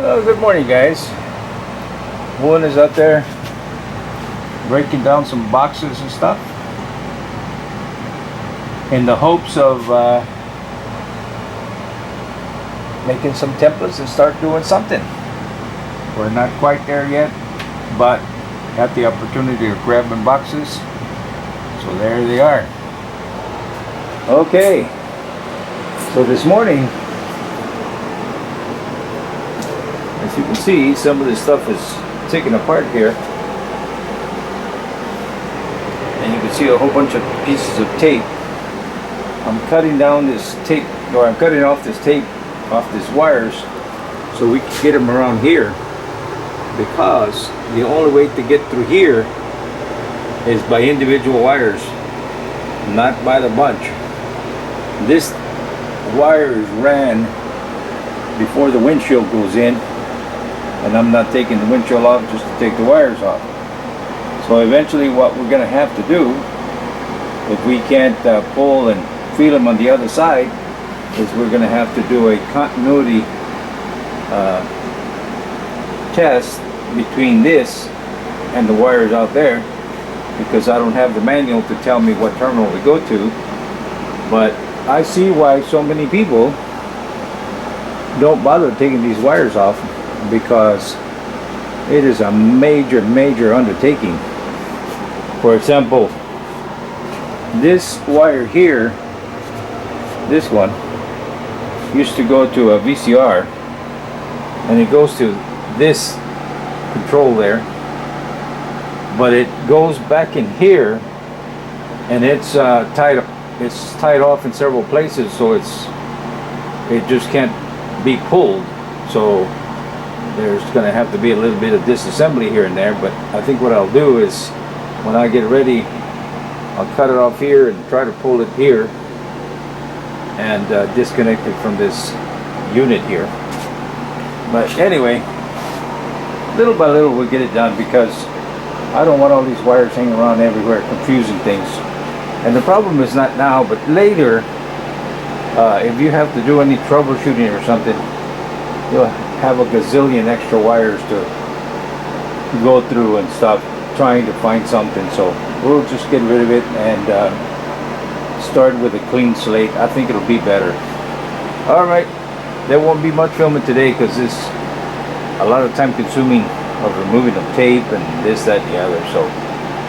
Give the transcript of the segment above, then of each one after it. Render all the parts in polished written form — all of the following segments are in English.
Well, good morning, guys. Woon is out there breaking down some boxes and stuff in the hopes of making some templates and start doing something. We're not quite there yet, but got the opportunity of grabbing boxes, so there they are. Okay, so this morning, as you can see, some of this stuff is taken apart here, and you can see a whole bunch of pieces of tape. I'm cutting down this tape, or I'm cutting off this tape off these wires so we can get them around here, because the only way to get through here is by individual wires, not by the bunch. This wire is ran before the windshield goes in, and I'm not taking the windshield off just to take the wires off. So eventually what we're going to have to do, if we can't pull and feel them on the other side, is we're going to have to do a continuity test between this and the wires out there, because I don't have the manual to tell me what terminal to go to. But I see why so many people don't bother taking these wires off, because it is a major undertaking. For example, this wire here, this one used to go to a VCR, and it goes to this control there, but it goes back in here, and it's tied up. It's tied off in several places, so it just can't be pulled. So there's going to have to be a little bit of disassembly here and there. But I think what I'll do is, when I get ready, I'll cut it off here and try to pull it here and disconnect it from this unit here. But anyway, little by little we'll get it done, because I don't want all these wires hanging around everywhere confusing things. And the problem is not now, but later, if you have to do any troubleshooting or something, you'll have a gazillion extra wires to go through and stuff, trying to find something. So we'll just get rid of it and start with a clean slate. I think it'll be better. Alright, there won't be much filming today, because it's a lot of time consuming of removing the tape and this, that, and the other. So,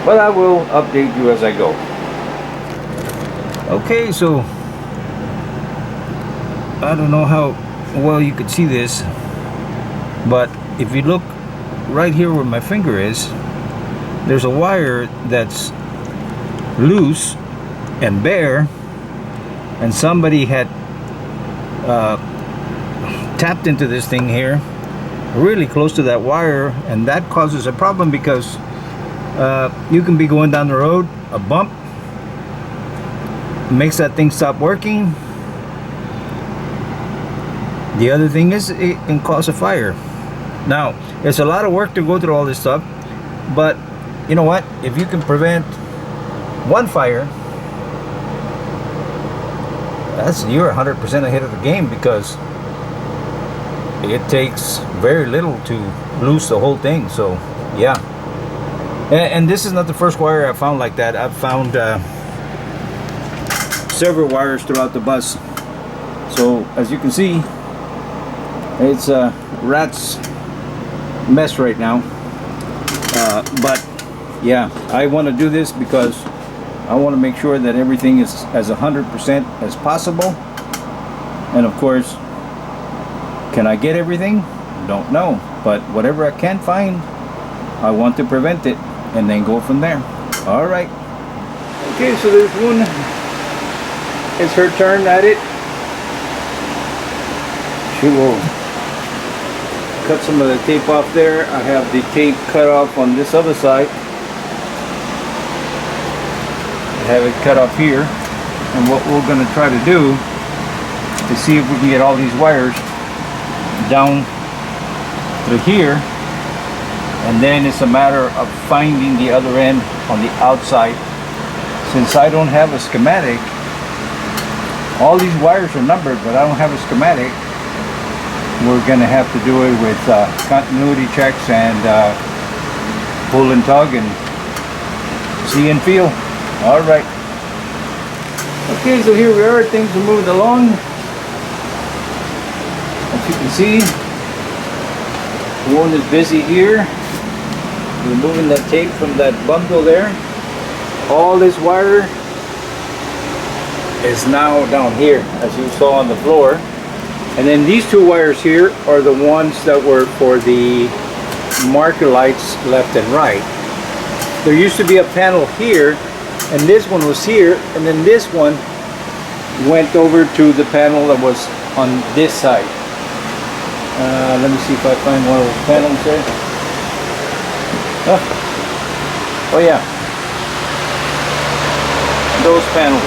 but I will update you as I go. Okay, so I don't know how well you could see this, but if you look right here where my finger is, there's a wire that's loose and bare, and somebody had tapped into this thing here really close to that wire, and that causes a problem, because you can be going down the road, a bump makes that thing stop working. The other thing is, it can cause a fire. Now, it's a lot of work to go through all this stuff, but you know what, if you can prevent one fire, you're 100% ahead of the game, because it takes very little to lose the whole thing. So yeah, and this is not the first wire I found like that. I've found several wires throughout the bus. So as you can see, it's a rat's mess right now, but yeah, I want to do this because I want to make sure that everything is as 100% as possible. And of course, can I get everything? Don't know, but whatever I can find, I want to prevent it and then go from there. All right. Okay, so there's Woon. It's her turn at it. She will cut some of the tape off there. I have the tape cut off on this other side. I have it cut off here. And what we're going to try to do is see if we can get all these wires down through here, and then it's a matter of finding the other end on the outside. Since I don't have a schematic, all these wires are numbered, but I don't have a schematic. we're gonna have to do it with continuity checks and pull and tug and see and feel. All right. Okay, so here we are. Things are moving along. As you can see, Woon is busy here, removing that tape from that bundle there. All this wire is now down here, as you saw on the floor. And then these two wires here are the ones that were for the marker lights left and right. There used to be a panel here, and this one was here, and then this one went over to the panel that was on this side. Let me see if I find one of those panels there. Oh yeah, those panels.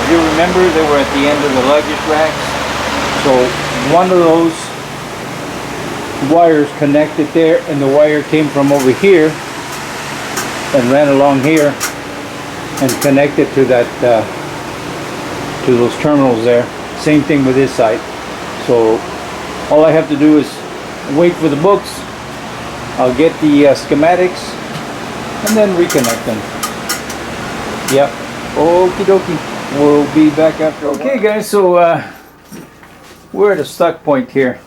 If you remember, they were at the end of the luggage racks. So one of those wires connected there, and the wire came from over here and ran along here and connected to that to those terminals there. Same thing with this side. So all I have to do is wait for the books. I'll get the schematics and then reconnect them. Yep. Okie dokie. We'll be back after a while. Okay guys, so we're at a stuck point here.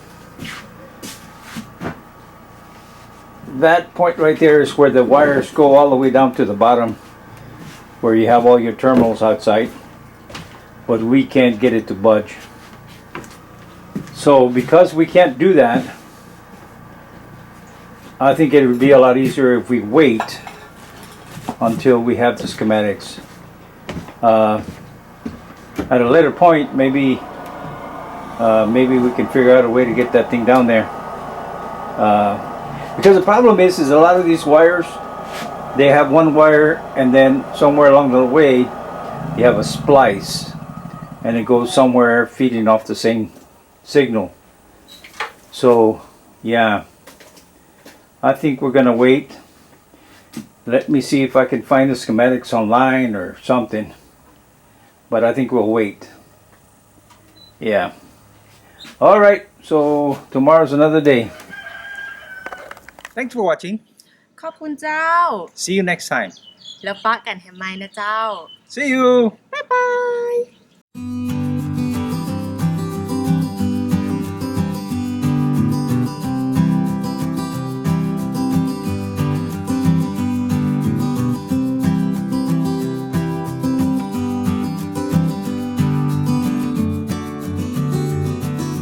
That point right there is where the wires go all the way down to the bottom, where you have all your terminals outside, but we can't get it to budge. So because we can't do that, I think it would be a lot easier if we wait until we have the schematics. At a later point, maybe we can figure out a way to get that thing down there. Because the problem is a lot of these wires, they have one wire, and then somewhere along the way you have a splice, and it goes somewhere feeding off the same signal. So yeah, I think we're gonna wait. Let me see if I can find the schematics online or something, but I think we'll wait. Yeah. All right, so tomorrow's another day. Thanks for watching. ขอบคุณเจ้า See you next time. แล้วปะกันแฮมไมนะเจ้า See you.บ๊ายบาย